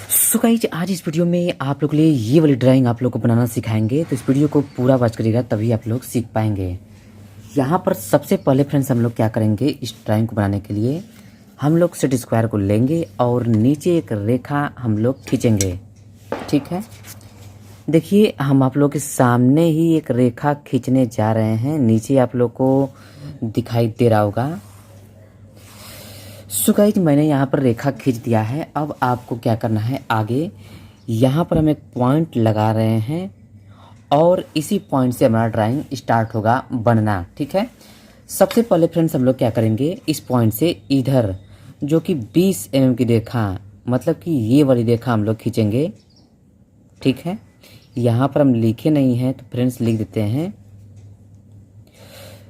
So guys आज इस video में आप लोग के लिए ये वाली ड्राइंग आप लोग को बनाना सिखाएंगे। तो इस वीडियो को पूरा वॉच करिएगा तभी आप लोग सीख पाएंगे। यहाँ पर सबसे पहले फ्रेंड्स हम लोग क्या करेंगे, इस ड्राइंग को बनाने के लिए हम लोग सेट स्क्वायर को लेंगे और नीचे एक रेखा हम लोग खींचेंगे। ठीक है, देखिए हम आप लोग के सामने ही एक रेखा खींचने जा रहे हैं। नीचे आप लोग को दिखाई दे रहा होगा। सो गाइज मैंने यहाँ पर रेखा खींच दिया है। अब आपको क्या करना है, आगे यहाँ पर हम एक पॉइंट लगा रहे हैं और इसी पॉइंट से हमारा ड्राइंग स्टार्ट होगा बनना। ठीक है, सबसे पहले फ्रेंड्स हम लोग क्या करेंगे, इस पॉइंट से इधर जो कि 20 mm की रेखा, मतलब कि ये वाली रेखा हम लोग खींचेंगे। ठीक है, यहाँ पर हम लिखे नहीं हैं तो फ्रेंड्स लिख देते हैं।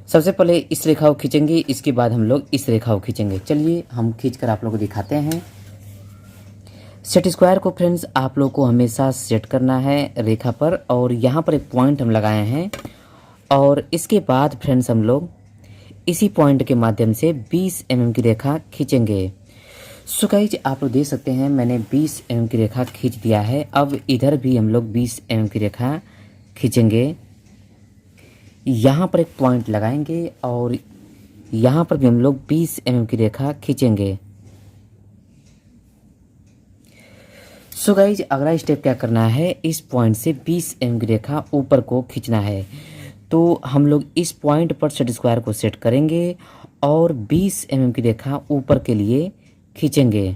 सबसे पहले इस रेखा को खींचेंगे, इसके बाद हम लोग इस रेखा को खींचेंगे। चलिए हम खींचकर आप लोगों को दिखाते हैं। सेट स्क्वायर को फ्रेंड्स आप लोग को हमेशा सेट करना है रेखा पर, और यहाँ पर एक पॉइंट हम लगाए हैं और इसके बाद फ्रेंड्स हम लोग इसी पॉइंट के माध्यम से 20 mm की रेखा खींचेंगे। सो गाइज आप लोग देख सकते हैं मैंने 20 mm की रेखा खींच दिया है। अब इधर भी हम लोग 20 mm की रेखा खींचेंगे। यहाँ पर एक पॉइंट लगाएंगे और यहाँ पर भी हम लोग 20 mm की रेखा खींचेंगे। सो गाइज अगला स्टेप क्या करना है, इस पॉइंट से 20 mm की रेखा ऊपर को खींचना है। तो हम लोग इस पॉइंट पर सेट स्क्वायर को सेट करेंगे और 20 mm की रेखा ऊपर के लिए खींचेंगे।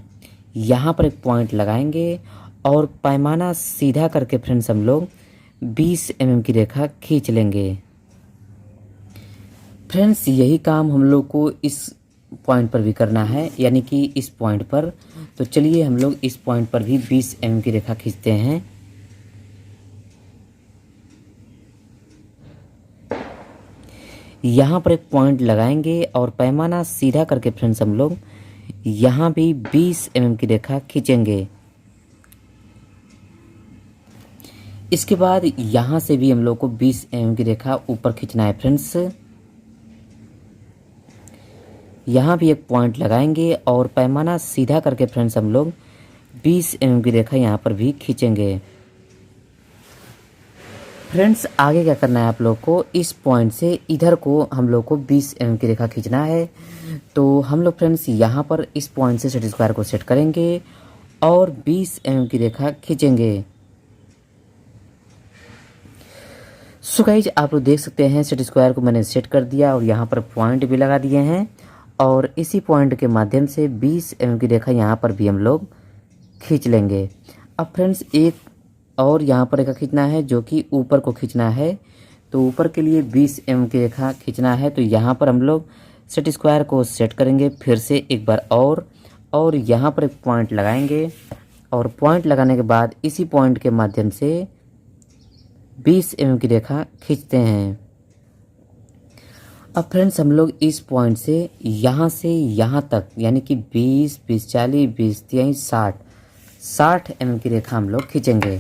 यहाँ पर एक पॉइंट लगाएंगे और पैमाना सीधा करके फ्रेंड्स हम लोग 20 mm की रेखा खींच लेंगे। फ्रेंड्स यही काम हम लोग को इस पॉइंट पर भी करना है, यानी कि इस पॉइंट पर। तो चलिए हम लोग इस पॉइंट पर भी 20 mm की रेखा खींचते हैं। यहाँ पर एक पॉइंट लगाएंगे और पैमाना सीधा करके फ्रेंड्स हम लोग यहाँ भी 20 mm की रेखा खींचेंगे। इसके बाद यहाँ से भी हम लोग को 20 mm की रेखा ऊपर खींचना है। फ्रेंड्स यहाँ भी एक पॉइंट लगाएंगे और पैमाना सीधा करके फ्रेंड्स हम लोग 20 mm की रेखा यहाँ पर भी खींचेंगे। फ्रेंड्स आगे क्या करना है आप लोग को, इस पॉइंट से इधर को हम लोग को 20 mm की रेखा खींचना है। तो हम लोग फ्रेंड्स यहाँ पर इस पॉइंट से सेट स्क्वायर को सेट करेंगे और 20 mm की रेखा खींचेंगे। सो गाइज आप लोग देख सकते हैं सेट स्क्वायर को मैंने सेट कर दिया और यहाँ पर पॉइंट भी लगा दिए हैं और इसी पॉइंट के माध्यम से 20 mm की रेखा यहाँ पर भी हम लोग खींच लेंगे। अब फ्रेंड्स एक और यहाँ पर रेखा खींचना है जो कि ऊपर को खींचना है। तो ऊपर के लिए 20 mm की रेखा खींचना है। तो यहाँ पर हम लोग सेट स्क्वायर को सेट करेंगे फिर से एक बार और यहाँ पर एक पॉइंट लगाएंगे और पॉइंट लगाने के बाद इसी पॉइंट के माध्यम से 20 mm की रेखा खींचते हैं। अब फ्रेंड्स हम लोग इस पॉइंट से यहाँ तक, यानी कि 20, 20, 40, 20, 30, 60 mm की रेखा हम लोग खींचेंगे।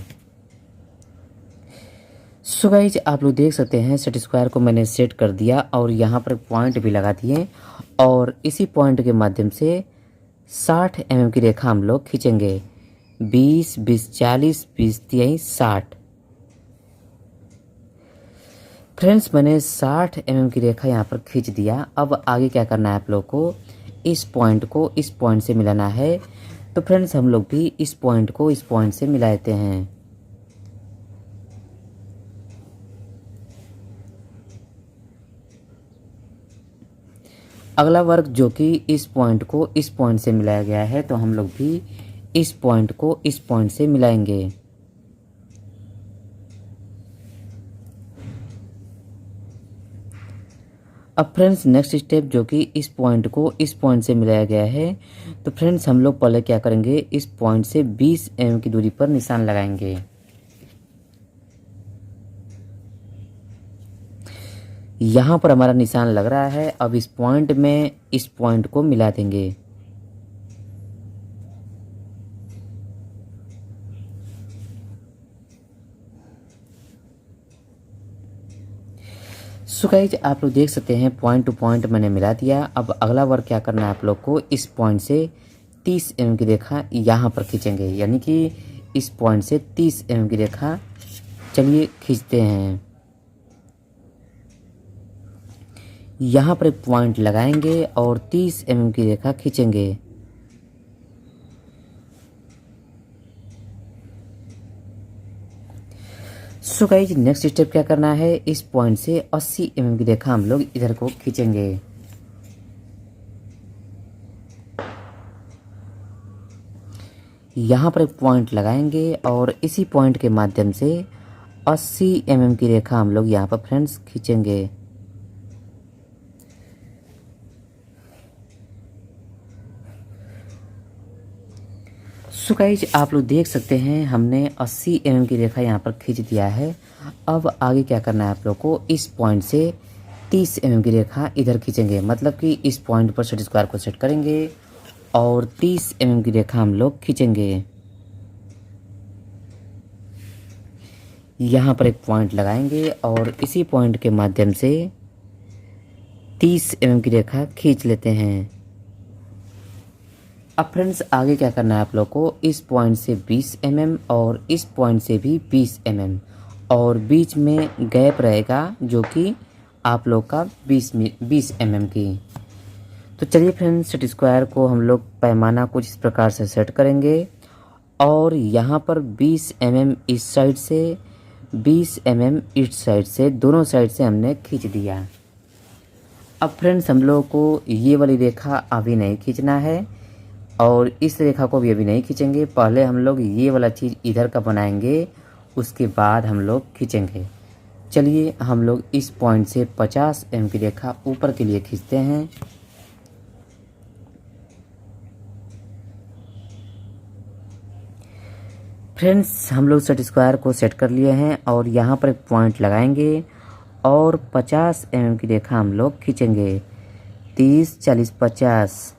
सो गाइज आप लोग देख सकते हैं सेट स्क्वायर को मैंने सेट कर दिया और यहाँ पर पॉइंट भी लगा दिए और इसी पॉइंट के माध्यम से 60 mm की रेखा हम लोग खींचेंगे। 20, 20, 40, 20, 30, 60। फ्रेंड्स मैंने 60 mm की रेखा यहाँ पर खींच दिया। अब आगे क्या करना है आप लोग को, इस पॉइंट को इस पॉइंट से मिलाना है। तो फ्रेंड्स हम लोग भी इस पॉइंट को इस पॉइंट से मिला देते हैं। अगला वर्ग जो कि इस पॉइंट को इस पॉइंट से मिलाया गया है, तो हम लोग भी इस पॉइंट को इस पॉइंट से मिलाएंगे। अब फ्रेंड्स नेक्स्ट स्टेप जो कि इस पॉइंट को इस पॉइंट से मिलाया गया है। तो फ्रेंड्स हम लोग पहले क्या करेंगे, इस पॉइंट से 20 mm की दूरी पर निशान लगाएंगे। यहाँ पर हमारा निशान लग रहा है। अब इस पॉइंट में इस पॉइंट को मिला देंगे। सो गाइज आप लोग देख सकते हैं पॉइंट टू पॉइंट मैंने मिला दिया। अब अगला वर्क क्या करना है आप लोग को, इस पॉइंट से 30 mm की रेखा यहाँ पर खींचेंगे, यानी कि इस पॉइंट से 30 mm की रेखा चलिए खींचते हैं। यहाँ पर एक पॉइंट लगाएंगे और 30 mm की रेखा खींचेंगे। सो गाइस नेक्स्ट स्टेप क्या करना है, इस पॉइंट से 80 mm की रेखा हम लोग इधर को खींचेंगे। यहाँ पर एक पॉइंट लगाएंगे और इसी पॉइंट के माध्यम से 80 mm की रेखा हम लोग यहाँ पर फ्रेंड्स खींचेंगे। सो गाइस आप लोग देख सकते हैं हमने 80 mm की रेखा यहाँ पर खींच दिया है। अब आगे क्या करना है आप लोग को, इस पॉइंट से 30 mm की रेखा इधर खींचेंगे, मतलब कि इस पॉइंट पर सेट स्क्वायर को सेट करेंगे और 30 mm की रेखा हम लोग खींचेंगे। यहाँ पर एक पॉइंट लगाएंगे और इसी पॉइंट के माध्यम से 30 mm की रेखा खींच लेते हैं। अब फ्रेंड्स आगे क्या करना है आप लोग को, इस पॉइंट से 20 mm और इस पॉइंट से भी 20 mm और बीच में गैप रहेगा जो कि आप लोग का 20 mm की। तो चलिए फ्रेंड्स सेट स्क्वायर को हम लोग पैमाना कुछ इस प्रकार से सेट करेंगे और यहाँ पर 20 mm इस साइड से 20 mm इस साइड से, दोनों साइड से हमने खींच दिया। अब फ्रेंड्स हम लोग को ये वाली रेखा अभी नहीं खींचना है और इस रेखा को भी अभी नहीं खींचेंगे, पहले हम लोग ये वाला चीज़ इधर का बनाएंगे, उसके बाद हम लोग खींचेंगे। चलिए हम लोग इस पॉइंट से 50 mm की रेखा ऊपर के लिए खींचते हैं। फ्रेंड्स हम लोग सेट स्क्वायर को सेट कर लिए हैं और यहाँ पर एक पॉइंट लगाएंगे और 50 mm की रेखा हम लोग खींचेंगे। 30, 40, 50।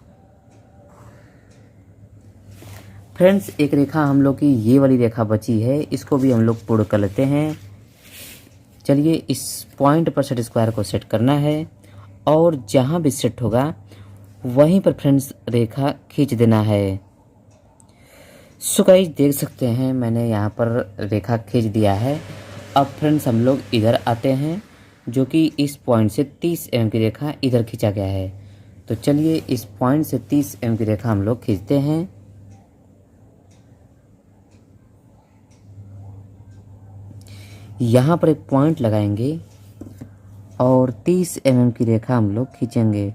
फ्रेंड्स एक रेखा हम लोग की ये वाली रेखा बची है, इसको भी हम लोग पूर्ण कर लेते हैं। चलिए इस पॉइंट पर सेट स्क्वायर को सेट करना है और जहाँ भी सेट होगा वहीं पर फ्रेंड्स रेखा खींच देना है। सो गाइस देख सकते हैं मैंने यहाँ पर रेखा खींच दिया है। अब फ्रेंड्स हम लोग इधर आते हैं जो कि इस पॉइंट से 30 mm की रेखा इधर खींचा गया है। तो चलिए इस पॉइंट से 30 mm की रेखा हम लोग खींचते हैं। यहाँ पर एक पॉइंट लगाएंगे और 30 mm की रेखा हम लोग खींचेंगे।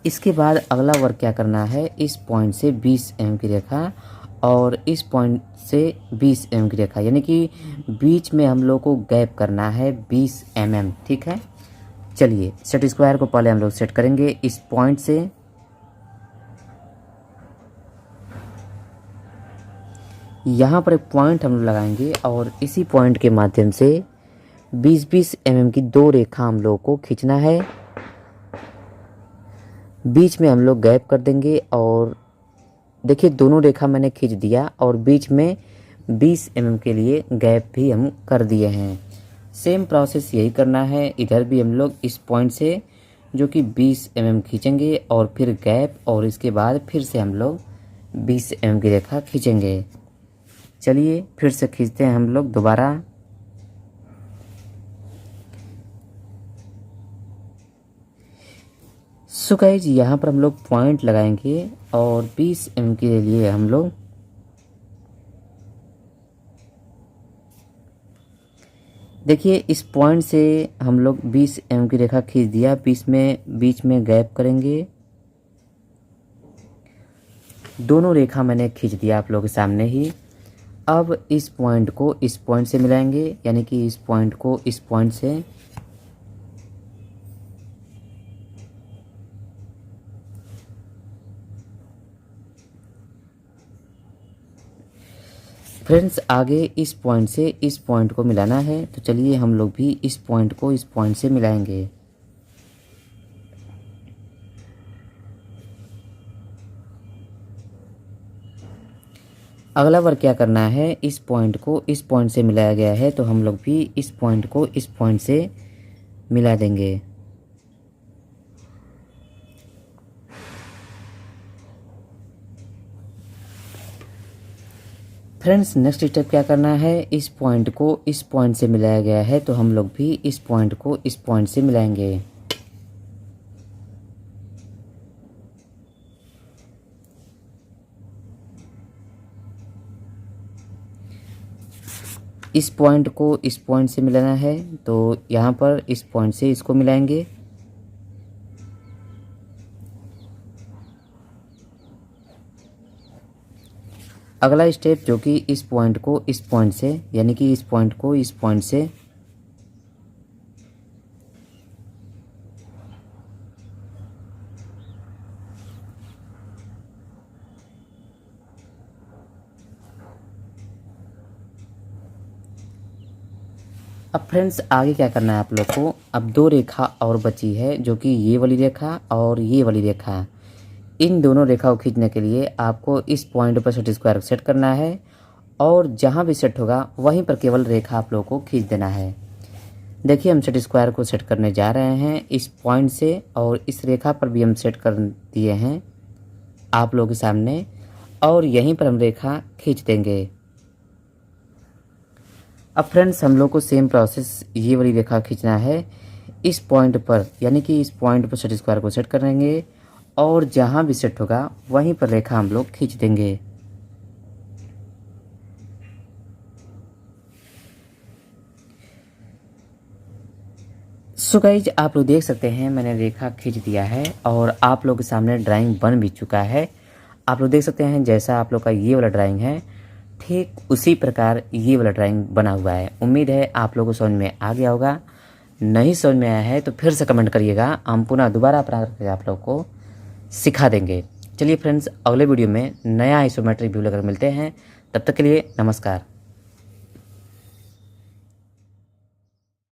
इसके बाद अगला वर्क क्या करना है, इस पॉइंट से 20 mm की रेखा और इस पॉइंट से 20 mm की रेखा, यानी कि बीच में हम लोग को गैप करना है 20 mm। ठीक है, चलिए सेट स्क्वायर को पहले हम लोग सेट करेंगे। इस पॉइंट से यहाँ पर एक पॉइंट हम लोग लगाएंगे और इसी पॉइंट के माध्यम से 20-20 mm की दो रेखा हम लोग को खींचना है। बीच में हम लोग गैप कर देंगे और देखिए दोनों रेखा मैंने खींच दिया और बीच में 20 mm के लिए गैप भी हम कर दिए हैं। सेम प्रोसेस यही करना है, इधर भी हम लोग इस पॉइंट से जो कि 20 mm खींचेंगे और फिर गैप और इसके बाद फिर से हम लोग 20 mm की रेखा खींचेंगे। चलिए फिर से खींचते हैं हम लोग दोबारा। सो गाइस यहाँ पर हम लोग पॉइंट लगाएंगे और 20 mm के लिए हम लोग देखिए इस पॉइंट से हम लोग 20 mm की रेखा खींच दिया, बीच में गैप करेंगे। दोनों रेखा मैंने खींच दिया आप लोगों के सामने ही। अब इस पॉइंट को इस पॉइंट से मिलाएंगे, यानी कि इस पॉइंट को इस पॉइंट से। फ्रेंड्स आगे इस पॉइंट से इस पॉइंट को मिलाना है, तो चलिए हम लोग भी इस पॉइंट को इस पॉइंट से मिलाएंगे। अगला वर्क क्या करना है, इस पॉइंट को इस पॉइंट से मिलाया गया है तो हम लोग भी इस पॉइंट को इस पॉइंट से मिला देंगे। फ्रेंड्स नेक्स्ट स्टेप क्या करना है, इस पॉइंट को इस पॉइंट से मिलाया गया है तो हम लोग भी इस पॉइंट को इस पॉइंट से मिलाएंगे। इस पॉइंट को इस पॉइंट से मिलाना है तो यहाँ पर इस पॉइंट से इसको मिलाएंगे। अगला स्टेप जो कि इस पॉइंट को इस पॉइंट से, यानी कि इस पॉइंट को इस पॉइंट से अब फ्रेंड्स आगे क्या करना है आप लोग को, अब दो रेखा और बची है जो कि ये वाली रेखा और ये वाली रेखा। इन दोनों रेखा को खींचने के लिए आपको इस पॉइंट पर सेट स्क्वायर सेट करना है और जहाँ भी सेट होगा वहीं पर केवल रेखा आप लोग को खींच देना है। देखिए हम सेट स्क्वायर को सेट करने जा रहे हैं इस पॉइंट से और इस रेखा पर भी हम सेट कर दिए हैं आप लोगों के सामने और यहीं पर हम रेखा खींच देंगे। अब फ्रेंड्स हम लोग को सेम प्रोसेस ये वाली रेखा खींचना है इस पॉइंट पर, यानी कि इस पॉइंट पर सेट स्क्वायर को सेट करेंगे और जहाँ भी सेट होगा वहीं पर रेखा हम लोग खींच देंगे। सो गाइज आप लोग देख सकते हैं मैंने रेखा खींच दिया है और आप लोग के सामने ड्राइंग बन भी चुका है। आप लोग देख सकते हैं जैसा आप लोग का ये वाला ड्राइंग है ठीक उसी प्रकार ये वाला ड्राइंग बना हुआ है। उम्मीद है आप लोगों को समझ में आ गया होगा। नहीं समझ में आया है तो फिर से कमेंट करिएगा, हम पुनः दोबारा करके आप लोग को सिखा देंगे। चलिए फ्रेंड्स अगले वीडियो में नया आइसोमेट्रिक व्यू लेकर मिलते हैं, तब तक के लिए नमस्कार।